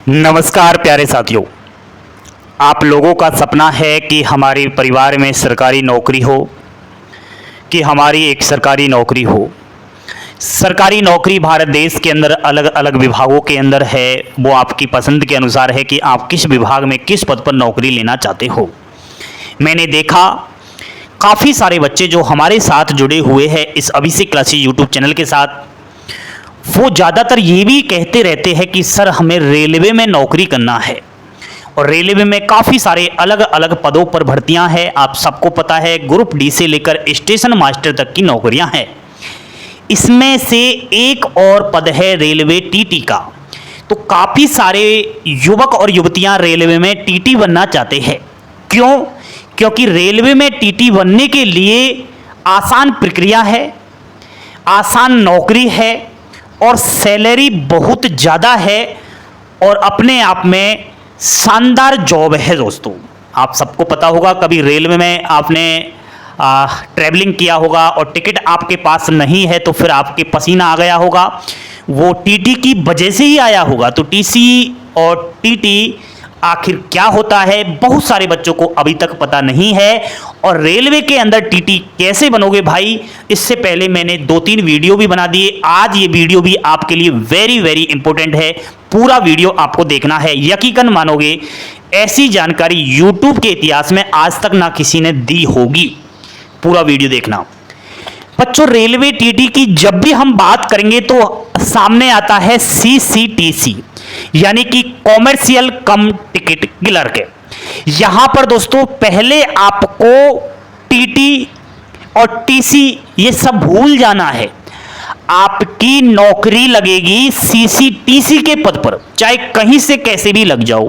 नमस्कार प्यारे साथियों। आप लोगों का सपना है कि हमारे परिवार में सरकारी नौकरी हो, कि हमारी एक सरकारी नौकरी हो। सरकारी नौकरी भारत देश के अंदर अलग अलग विभागों के अंदर है। वो आपकी पसंद के अनुसार है कि आप किस विभाग में किस पद पर नौकरी लेना चाहते हो। मैंने देखा काफ़ी सारे बच्चे जो हमारे साथ जुड़े हुए हैं इस अभिषेक क्लासेस यूट्यूब चैनल के साथ, वो ज़्यादातर ये भी कहते रहते हैं कि सर हमें रेलवे में नौकरी करना है। और रेलवे में काफ़ी सारे अलग अलग पदों पर भर्तियां हैं। आप सबको पता है ग्रुप डी से लेकर स्टेशन मास्टर तक की नौकरियां हैं। इसमें से एक और पद है रेलवे टीटी का। तो काफ़ी सारे युवक और युवतियां रेलवे में टीटी बनना चाहते हैं। क्यों? क्योंकि रेलवे में टीटी बनने के लिए आसान प्रक्रिया है, आसान नौकरी है और सैलरी बहुत ज़्यादा है और अपने आप में शानदार जॉब है। दोस्तों, आप सबको पता होगा कभी रेलवे में आपने ट्रैवलिंग किया होगा और टिकट आपके पास नहीं है तो फिर आपके पसीना आ गया होगा, वो टीटी की वजह से ही आया होगा। तो टीसी और टीटी आखिर क्या होता है, बहुत सारे बच्चों को अभी तक पता नहीं है। और रेलवे के अंदर टीटी कैसे बनोगे भाई, इससे पहले मैंने 2-3 वीडियो भी बना दिए। आज ये वीडियो भी आपके लिए वेरी वेरी इंपॉर्टेंट है। पूरा वीडियो आपको देखना है, यकीनन मानोगे ऐसी जानकारी यूट्यूब के इतिहास में आज तक ना किसी ने दी होगी। पूरा वीडियो देखना बच्चों। रेलवे टीटी की जब भी हम बात करेंगे तो सामने आता है सीसीटीसी, यानी कि कॉमर्शियल कम टिकट क्लर्क। यहां पर दोस्तों पहले आपको टीटी और टीसी ये सब भूल जाना है। आपकी नौकरी लगेगी सीसीटीसी के पद पर, चाहे कहीं से कैसे भी लग जाओ।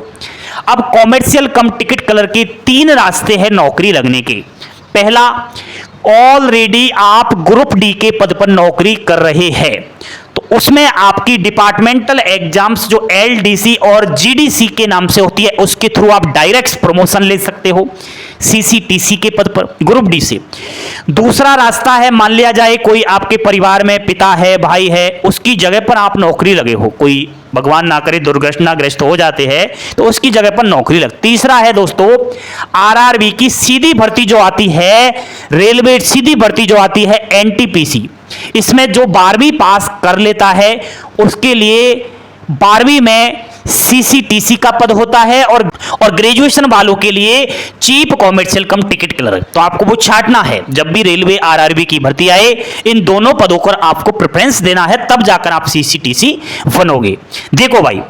अब कॉमर्शियल कम टिकट क्लर्क के 3 रास्ते हैं नौकरी लगने के। पहला, ऑलरेडी आप ग्रुप डी के पद पर नौकरी कर रहे हैं तो उसमें आपकी डिपार्टमेंटल एग्जाम्स जो एलडीसी और जीडीसी के नाम से होती है उसके थ्रू आप डायरेक्ट प्रमोशन ले सकते हो सीसीटीसी के पद पर ग्रुप डी से। दूसरा रास्ता है, मान लिया जाए कोई आपके परिवार में पिता है, भाई है, उसकी जगह पर आप नौकरी लगे हो, कोई भगवान ना करे दुर्घटनाग्रस्त हो जाते हैं तो उसकी जगह पर नौकरी लग। तीसरा है दोस्तों आरआरबी की सीधी भर्ती जो आती है, रेलवे सीधी भर्ती जो आती है एनटीपीसी। इसमें जो 12वीं पास कर लेता है उसके लिए 12वीं में सीसीटीसी का पद होता है और ग्रेजुएशन वालों के लिए चीफ कॉमर्शियल कम टिकट क्लर्क। तो आपको वो छांटना है, जब भी रेलवे आरआरबी की भर्ती आए इन दोनों पदों पर आपको प्रेफरेंस देना है, तब जाकर आप सीसीटीसी बनोगे। देखो भाई,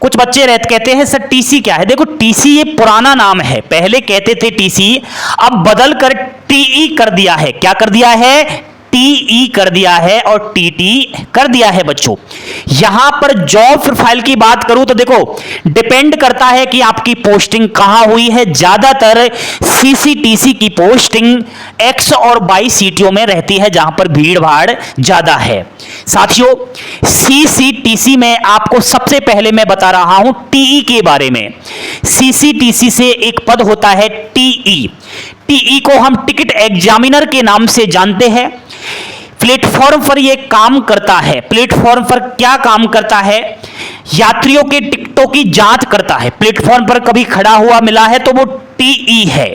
कुछ बच्चे कहते हैं सर टीसी क्या है। देखो टीसी ये पुराना नाम है, पहले कहते थे टीसी, अब बदल कर टीई कर दिया है। क्या कर दिया है? टीई कर दिया है और टीटी कर दिया है बच्चों। यहां पर जॉब प्रोफाइल की बात करूं तो देखो डिपेंड करता है कि आपकी पोस्टिंग कहां हुई है। ज्यादातर सीसीटीसी की पोस्टिंग एक्स और वाई सीटियों में रहती है जहां पर भीड़ भाड़ ज्यादा है। साथियों, सीसीटीसी में आपको सबसे पहले मैं बता रहा हूं टीई के बारे में। सीसीटीसी से एक पद होता है टीई। टीई को हम टिकट एग्जामिनर के नाम से जानते हैं। प्लेटफॉर्म पर यह काम करता है। प्लेटफॉर्म पर क्या काम करता है? यात्रियों के टिकटों की जांच करता है। प्लेटफॉर्म पर कभी खड़ा हुआ मिला है तो वो टीई है।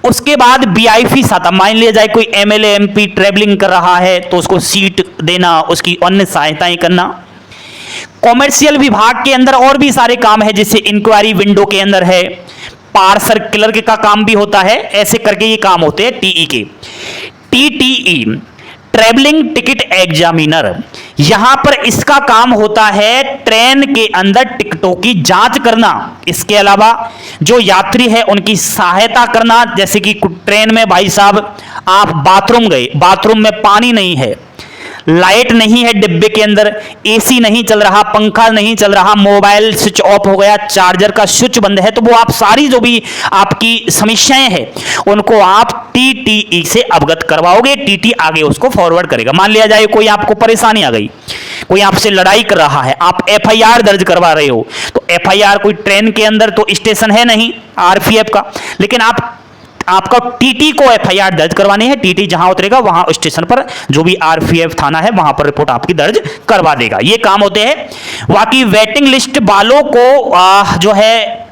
उसके बाद वीआईपी आता, मान लिया जाए कोई एमएलए एमपी ट्रेवलिंग कर रहा है तो उसको सीट देना, उसकी अन्य सहायताएं करना। कॉमर्शियल विभाग के अंदर और भी सारे काम है, जैसे इंक्वायरी विंडो के अंदर है, पार्सल क्लर्क का काम भी होता है। ऐसे करके ये काम होते हैं टीई के। टीटीई ट्रैवलिंग टिकट एग्जामिनर, यहां पर इसका काम होता है ट्रेन के अंदर टिकटों की जांच करना। इसके अलावा जो यात्री है उनकी सहायता करना, जैसे कि ट्रेन में भाई साहब आप बाथरूम गए, बाथरूम में पानी नहीं है, लाइट नहीं है डिब्बे के अंदर, एसी नहीं चल रहा, पंखा नहीं चल रहा, मोबाइल स्विच ऑफ हो गया, चार्जर का स्विच बंद है, तो वो आप सारी जो भी आपकी समस्याएं हैं उनको आप टीटीई से अवगत करवाओगे। टीटी आगे उसको फॉरवर्ड करेगा। मान लिया जाए कोई आपको परेशानी आ गई, कोई आपसे लड़ाई कर रहा है, आप एफआईआर दर्ज करवा रहे हो, तो एफआईआर कोई ट्रेन के अंदर तो स्टेशन है नहीं आरपीएफ का, लेकिन आप आपका टीटी को एफआईआर दर्ज करवानी है। टीटी जहां उतरेगा वहां स्टेशन पर जो भी आरपीएफ थाना है वहां पर रिपोर्ट आपकी दर्ज करवा देगा। ये काम होते हैं। बाकी वेटिंग लिस्ट वालों को जो है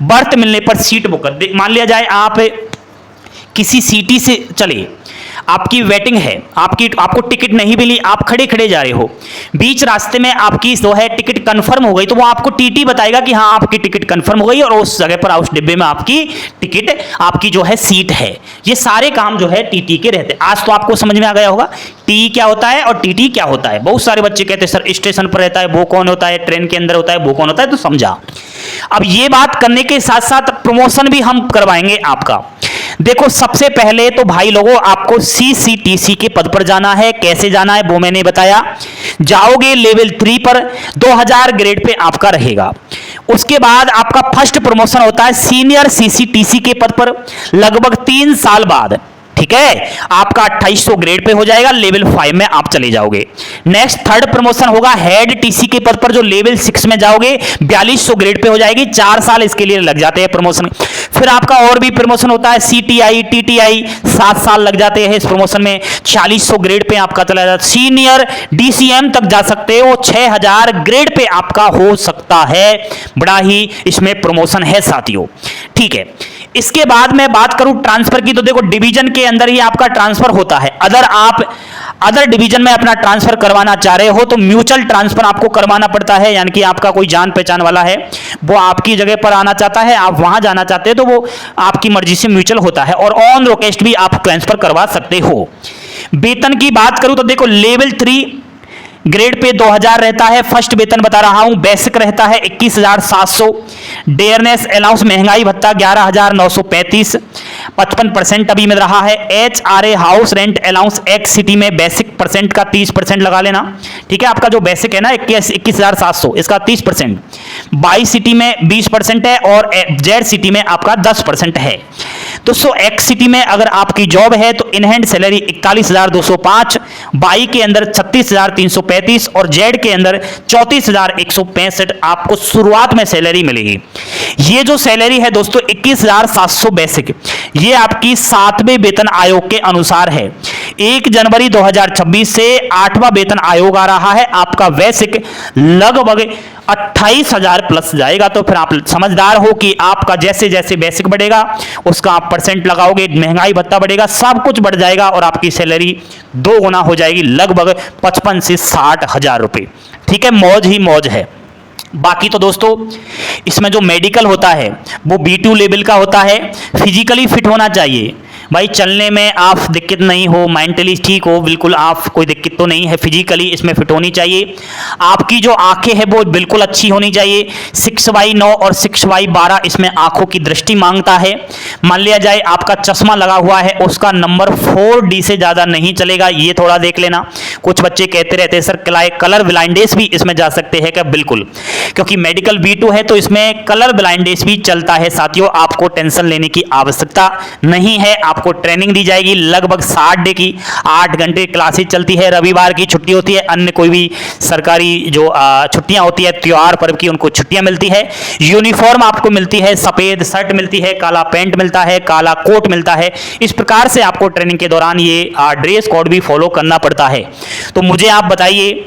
बर्थ मिलने पर सीट बुक कर, मान लिया जाए आप किसी सिटी से चले, आपकी वेटिंग है, आपको टिकट नहीं मिली, आप खड़े खड़े जा रहे हो, बीच रास्ते में आपकी जो है टिकट कंफर्म हो गई, तो वो आपको टीटी बताएगा कि हाँ आपकी टिकट कंफर्म हो गई और उस जगह पर उस डिब्बे में आपकी टिकट, आपकी जो है सीट है। ये सारे काम जो है टीटी के रहते हैं। आज तो आपको समझ में आ गया होगा टी क्या होता है और टीटी क्या होता है। बहुत सारे बच्चे कहते हैं सर स्टेशन पर रहता है वो कौन होता है, ट्रेन के अंदर होता है वो कौन होता है, तो समझा। अब ये बात करने के साथ साथ प्रमोशन भी हम करवाएंगे आपका। देखो सबसे पहले तो भाई लोगों आपको सीसीटीसी के पद पर जाना है। कैसे जाना है वो मैंने बताया। जाओगे लेवल 3 पर 2000 ग्रेड पे आपका रहेगा। उसके बाद आपका फर्स्ट प्रमोशन होता है सीनियर सीसीटीसी के पद पर लगभग 3 साल बाद, ठीक है, आपका 2800 ग्रेड पे हो जाएगा, लेवल 5 में आप चले जाओगे। नेक्स्ट थर्ड प्रमोशन होगा हेड टीसी के पद पर, जो लेवल 6 में जाओगे 4200 ग्रेड पे हो जाएगी। 4 साल इसके लिए लग जाते हैं प्रमोशन। फिर आपका और भी प्रमोशन होता है सीटीआई टीटीआई, 7 साल लग जाते हैं इस प्रमोशन में। 4600 ग्रेड पे आपका चला जाता है। सीनियर डीसीएम तक जा सकते हो, 6000 ग्रेड पे आपका हो सकता है। बड़ा ही इसमें प्रमोशन है साथियों, ठीक है। इसके बाद मैं बात करूं ट्रांसफर की, तो देखो डिवीजन के अंदर ही आपका ट्रांसफर होता है। अगर आप अदर डिवीजन में अपना ट्रांसफर करवाना चाह रहे हो तो म्यूचुअल ट्रांसफर आपको करवाना पड़ता है, यानी कि आपका कोई जान पहचान वाला है वो आपकी जगह पर आना चाहता है, आप वहां जाना चाहते हैं, तो वो आपकी मर्जी से म्यूचुअल होता है और ऑन रिक्वेस्ट भी आप ट्रांसफर करवा सकते हो। वेतन की बात करूं तो देखो लेवल 3 ग्रेड पे 2000 रहता है। फर्स्ट वेतन बता रहा हूं, बेसिक रहता है 21700, डेयरनेस अलाउंस महंगाई भत्ता 11935, 55% अभी मिल रहा है। HRA house rent allowance x city में बेसिक परसेंट का 30% लगा लेना, ठीक है। आपका जो बेसिक है ना 21700, इसका 30%, बाई सिटी में 20% है और जेड सिटी में आपका 10% है। दोस्तों एक्स सिटी में अगर आपकी जॉब है तो इन हैंड सैलरी 41205, बाई के अंदर 36335 और जेड के अंदर 34165 आपको शुरुआत में सैलरी मिलेगी। ये जो सैलरी है दोस्तों 21700 बेसिक, ये आपकी 7वें वेतन आयोग के अनुसार है। 1 जनवरी 2026 से 8वां वेतन आयोग आ रहा है, आपका बेसिक लगभग 28,000 प्लस जाएगा। तो फिर आप समझदार हो कि आपका जैसे जैसे बेसिक बढ़ेगा उसका आप परसेंट लगाओगे, महंगाई भत्ता बढ़ेगा, सब कुछ बढ़ जाएगा और आपकी सैलरी 2 गुना हो जाएगी, लगभग 55 से 60,000 रुपए, ठीक है। मौज ही मौज है। बाकी तो दोस्तों इसमें जो मेडिकल होता है वो B2 लेवल का होता है। फिजिकली फिट होना चाहिए भाई, चलने में आप दिक्कत नहीं हो, मेंटली ठीक हो, बिल्कुल आप कोई दिक्कत तो नहीं है, फिजिकली इसमें फिट होनी चाहिए। आपकी जो आंखें हैं वो बिल्कुल अच्छी होनी चाहिए। 6/9 और 6/12 इसमें आंखों की दृष्टि मांगता है। मान लिया जाए आपका चश्मा लगा हुआ है, उसका नंबर 4D से ज़्यादा नहीं चलेगा, ये थोड़ा देख लेना। कुछ बच्चे कहते रहते हैं सर कलर ब्लाइंडेस भी इसमें जा सकते हैं क्या? बिल्कुल, क्योंकि मेडिकल B2 है तो इसमें कलर ब्लाइंडेस भी चलता है साथियों। आपको टेंशन लेने की आवश्यकता नहीं है। आपको ट्रेनिंग दी जाएगी लगभग 60 डे की, 8 घंटे क्लासेस चलती है, रविवार की छुट्टी होती है, अन्य कोई भी सरकारी जो छुट्टियां होती है त्योहार पर्व की उनको छुट्टियां मिलती है। यूनिफॉर्म आपको मिलती है, सफेद शर्ट मिलती है, काला पैंट मिलता है, काला कोट मिलता है। इस प्रकार से आपको ट्रेनिंग के दौरान ये ड्रेस कोड भी फॉलो करना पड़ता है। तो मुझे आप बताइए,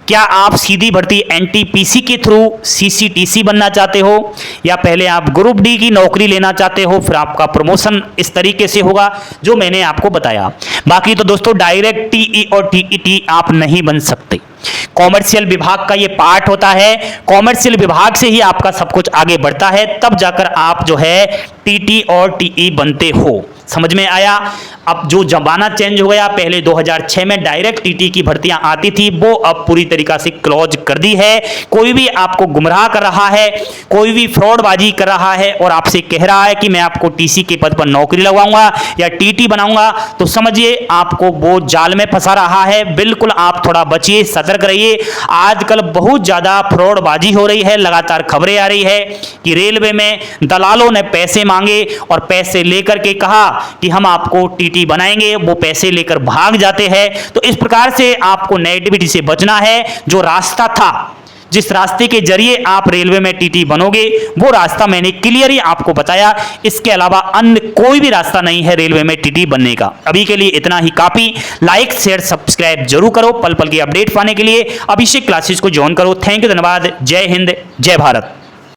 क्या आप सीधी भर्ती एनटीपीसी के थ्रू सीसीटीसी बनना चाहते हो या पहले आप ग्रुप डी की नौकरी लेना चाहते हो? फिर आपका प्रमोशन इस तरीके से होगा जो मैंने आपको बताया। बाकी तो दोस्तों डायरेक्ट टीई और टीईटी आप नहीं बन सकते, कॉमर्शियल विभाग का ये पार्ट होता है। कॉमर्शियल विभाग से ही आपका सब कुछ आगे बढ़ता है, तब जाकर आप जो है टीटी और टीई बनते हो। समझ में आया? अब जो जमाना चेंज हो गया, पहले 2006 में डायरेक्ट टीटी की भर्तियां आती थी, वो अब पूरी तरीका से क्लोज कर दी है। कोई भी आपको गुमराह कर रहा है, कोई भी फ्रॉडबाजी कर रहा है और आपसे कह रहा है कि मैं आपको टीसी के पद पर नौकरी लगवाऊंगा या टीटी बनाऊंगा, तो समझिए आपको वो जाल में फंसा रहा है। बिल्कुल आप थोड़ा बचिए, सतर्क रहिए। आजकल बहुत ज्यादा फ्रॉडबाजी हो रही है, लगातार खबरें आ रही है कि रेलवे में दलालों ने पैसे मांगे और पैसे लेकर के कहा कि हम आपको टीटी बनाएंगे, वो पैसे लेकर भाग जाते हैं। तो इस प्रकार से आपको नेगेटिविटी से बचना है। जो रास्ता था, जिस रास्ते के जरिए आप रेलवे में टीटी बनोगे वो रास्ता मैंने क्लियरली आपको बताया। इसके अलावा अन्य कोई भी रास्ता नहीं है रेलवे में टीटी बनने का। अभी के लिए इतना ही काफी। लाइक शेयर सब्सक्राइब जरूर करो। पल पल की अपडेट पाने के लिए अभिषेक क्लासेस को ज्वाइन करो। थैंक यू, धन्यवाद। जय हिंद, जय भारत।